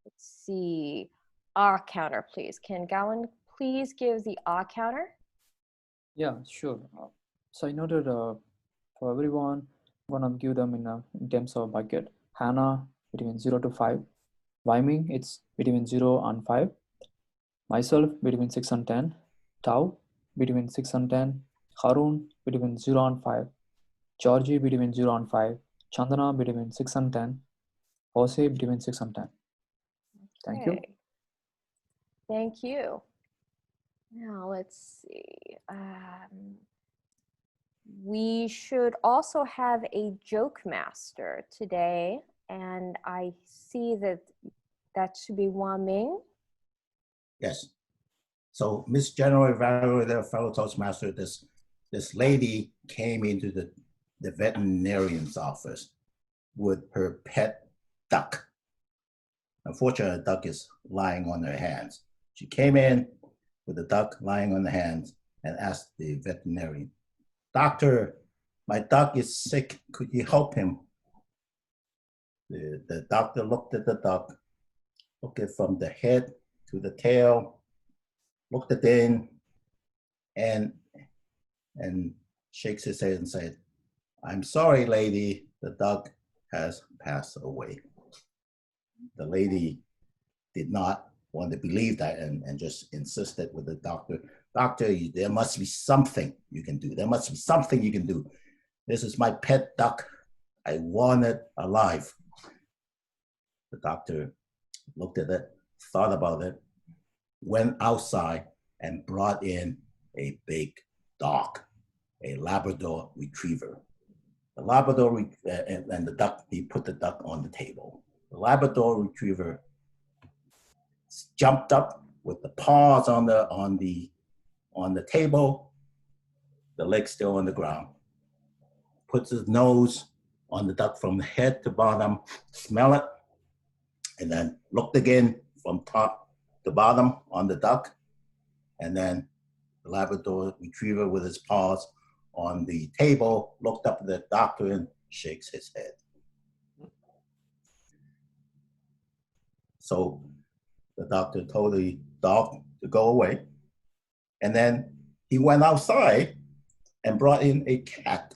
let's see, R counter, please. Can Gowan please give the R counter? Yeah, sure. So I noted for everyone, I'm gonna give them in terms of bucket. Hannah between 0 to 5. Wyming, it's between 0 and 5. Myself between 6 and 10. Tao between 6 and 10. Haroon between 0 and 5. Georgie between 0 and 5. Chandana between 6 and 10. Jose between 6 and 10. Thank you. Thank you. Now let's see. We should also have a joke master today, and I see that should be Waming. Yes. So, Miss General Evaluator, fellow Toastmaster, this lady came into the veterinarian's office with her pet duck. Unfortunately, the duck is lying on her hands. She came in with the duck lying on the hands and asked the veterinarian, "Doctor, my duck is sick. Could you help him?" The doctor looked at the duck, looked at from the head to the tail, looked at it and shakes his head and said, "I'm sorry, lady, the duck has passed away." The lady did not want to believe that and just insisted with the doctor, "Doctor, there must be something you can do. There must be something you can do. This is my pet duck. I want it alive." The doctor looked at it, thought about it, went outside and brought in a big dog, a Labrador retriever. The Labrador and the duck, he put the duck on the table. The Labrador retriever jumped up with the paws on the table, the legs still on the ground, puts his nose on the duck from head to bottom, smell it, and then looked again from top to bottom on the duck, and then the Labrador retriever with his paws on the table looked up at the doctor and shakes his head. So the doctor told the dog to go away. And then he went outside and brought in a cat.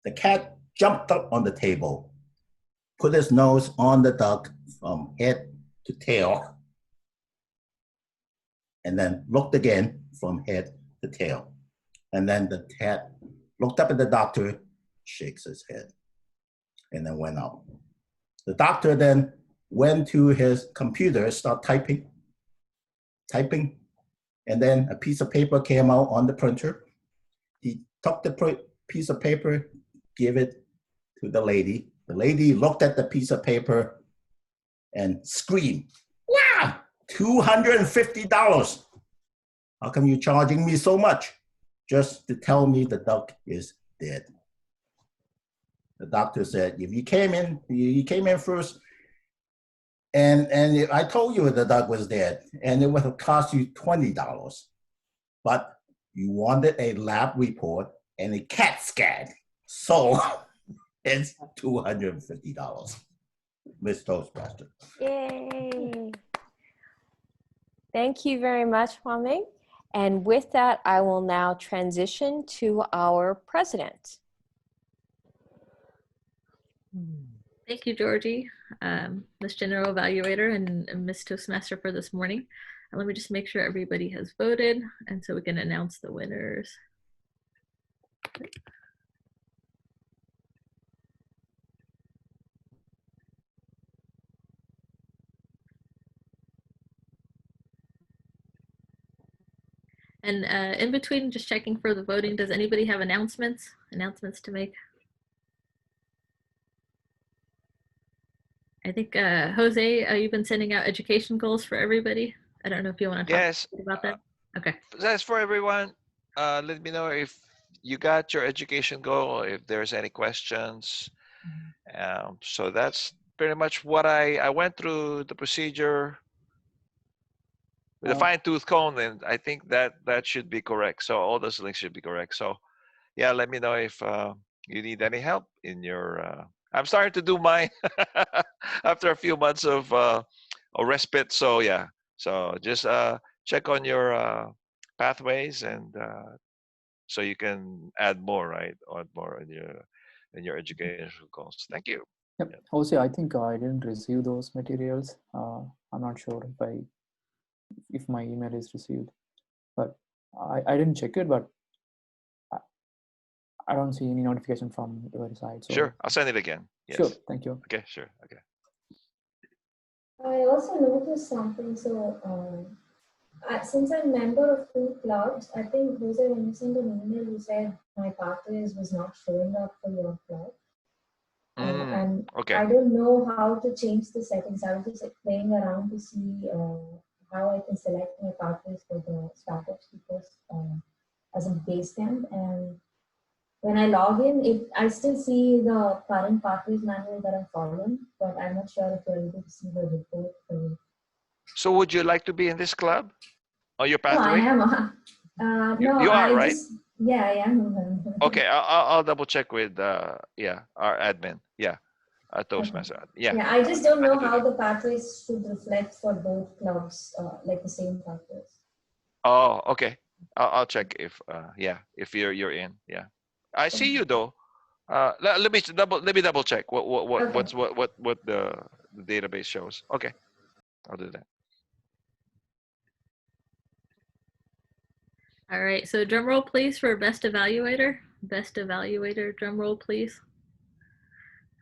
The cat jumped up on the table, put his nose on the duck from head to tail, and then looked again from head to tail. And then the cat looked up at the doctor, shakes his head, and then went out. The doctor then went to his computer, start typing, and then a piece of paper came out on the printer. He took the piece of paper, gave it to the lady. The lady looked at the piece of paper and screamed, "Wow, $250. How come you're charging me so much just to tell me the duck is dead?" The doctor said, "If you came in first, and I told you the duck was dead, and it would have cost you $20, but you wanted a lab report and a CAT scan, so it's $250." Miss Toastmaster. Yay. Thank you very much, Hua Ming. And with that, I will now transition to our president. Thank you, Georgie, Ms. General Evaluator and Ms. Toastmaster for this morning. And let me just make sure everybody has voted, and so we can announce the winners. And in between, just checking for the voting, does anybody have announcements to make? I think, Jose, you've been sending out education goals for everybody. I don't know if you want to talk about that. Okay. That's for everyone. Let me know if you got your education goal, if there's any questions. So that's pretty much what I went through the procedure with a fine tooth comb, and I think that should be correct. So all those links should be correct. So yeah, let me know if you need any help in your. I'm starting to do mine after a few months of a respite. So yeah, so just check on your pathways, and so you can add more, right? Add more in your educational goals. Thank you. Yep. Jose, I think I didn't receive those materials. I'm not sure if my email is received, but I didn't check it, but I don't see any notification from your side. So sure, I'll send it again. Yes. Sure, thank you. Okay, sure. Okay. I also noticed something. So, since I'm a member of 2 clubs, I think Jose, when you sent an email, you said my pathways was not showing up for your club. And okay. I don't know how to change the settings. I was just playing around to see how I can select my pathways for the startup speakers as a base camp. And when I log in, I still see the current pathways manual that I'm following, but I'm not sure if you're able to see the report. So would you like to be in this club? Or your No, I pathway? am. No, you are, I right? just, yeah, I am. Okay, I'll double check with our admin. Yeah, Toastmaster. Okay. Yeah. Yeah, I just don't I know can do how that. the pathways should reflect for both clubs, like the same pathways. Oh, okay. I'll check if if you're in. Yeah, I see you though. Let me double check what the database shows. Okay, I'll do that. All right, so drum roll please for best evaluator. Best evaluator, drum roll please.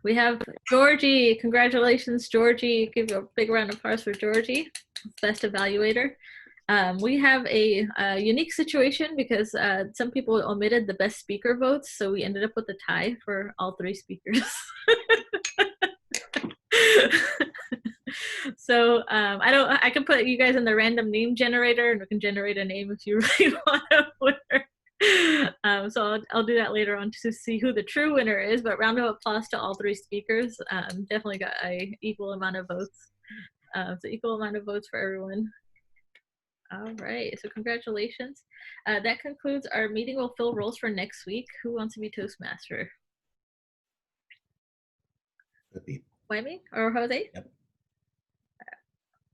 We have Georgie. Congratulations, Georgie. Give you a big round of applause for Georgie, best evaluator. We have a unique situation because some people omitted the best speaker votes, so we ended up with a tie for all 3 speakers. So I can put you guys in the random name generator, and we can generate a name if you really want a winner. So I'll do that later on to see who the true winner is. But round of applause to all 3 speakers. Definitely got a equal amount of votes. So equal amount of votes for everyone. All right, so congratulations. That concludes our meeting. We'll fill roles for next week. Who wants to be Toastmaster? Could be. Wyoming or Jose?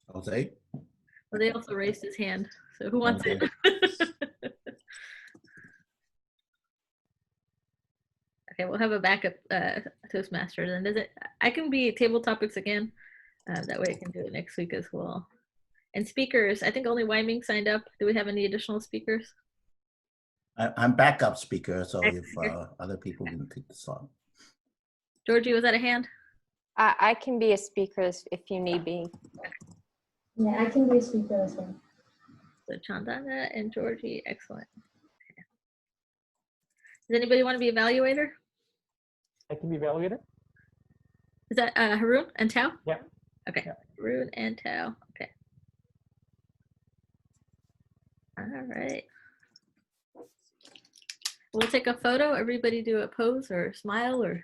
Jose? Well, they also raised his hand. So who wants Okay. it? Okay, we'll have a backup Toastmaster. And does it? I can be table topics again. That way I can do it next week as well. And speakers, I think only Wyoming signed up. Do we have any additional speakers? I'm backup speaker, so Backup if speaker. other people can take the slot. Georgie, was that a hand? I can be a speaker if you need me. Yeah, I can be a speaker as well. So Chandana and Georgie, excellent. Okay. Does anybody want to be evaluator? I can be evaluator. Is that Haroon and Tao? Yeah. Okay, Yeah. Haroon and Tao. Okay. All right. We'll take a photo. Everybody do a pose or a smile or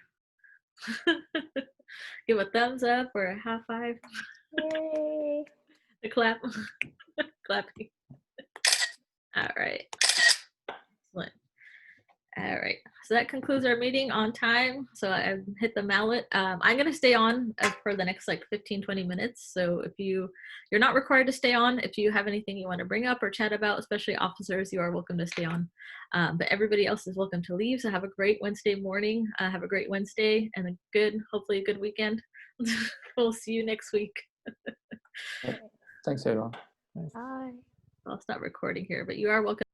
give a thumbs up or a high five. Yay. A clap. Clapping. All right. Excellent. All right. So that concludes our meeting on time. So I hit the mallet. I'm going to stay on for the next like 15, 20 minutes. So if you're not required to stay on, if you have anything you want to bring up or chat about, especially officers, you are welcome to stay on. But everybody else is welcome to leave. So have a great Wednesday morning. Have a great Wednesday and hopefully a good weekend. We'll see you next week. Thanks, everyone. Bye. I'll stop recording here, but you are welcome.